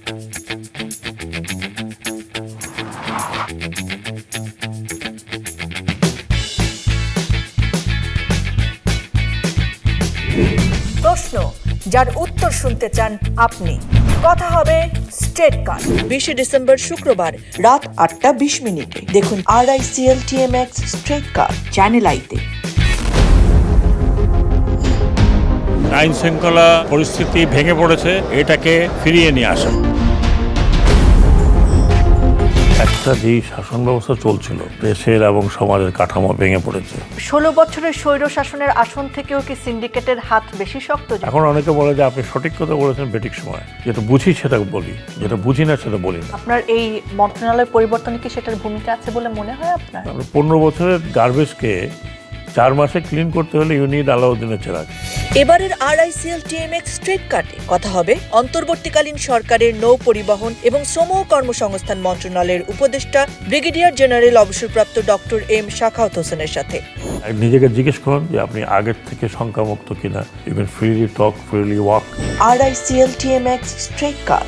প্রশ্ন যার উত্তর শুনতে চান আপনি। কথা হবে স্ট্রেট কাট 20 ডিসেম্বর শুক্রবার রাত 8:20 দেখুন RICL TMX স্ট্রেট কাট চ্যানেল আইতে। আইন শৃঙ্খলা পরিস্থিতি ভেঙে পড়েছে, এটাকে ফিরিয়ে নিয়ে আসা। একটা যেই শাসন ব্যবস্থা চলছিল, দেশের এবং সমাজের কাঠামো ভেঙে পড়েছে। 16 বছরের স্বৈর শাসনের আসন থেকেও কি সিন্ডিকেটের হাত বেশি শক্ত? এখন অনেকে বলে যে আপনি সঠিক কথা বলেছেন বেঠিক সময়। যেটা বুঝি সেটা বলি, যেটা বুঝি না সেটা বলি না। আপনার এই মন্ত্রণালয় পরিবর্তনে কি সেটার ভূমিকা আছে বলে মনে হয় আপনার? 15 বছরের গার্বেজকে 4 মাসে ক্লিন করতে হলে ইউনিট আলাউদ্দিনের চেরাগ। এবারের RICL TMX স্ট্রেট কাটে কথা হবে অন্তর্বর্তীকালীন সরকারের নৌ পরিবহন এবং শ্রম ও কর্মসংস্থান মন্ত্রণালয়ের উপদেষ্টা ব্রিগেডিয়ার জেনারেল অবসরপ্রাপ্ত ডক্টর এম শাখাওয়াত হোসেনের সাথে। নিজেকে জিজ্ঞেস করুন যে আপনি আগের থেকে শঙ্কামুক্ত কিনা। You can freely talk, freely walk. RICL TMX straight cut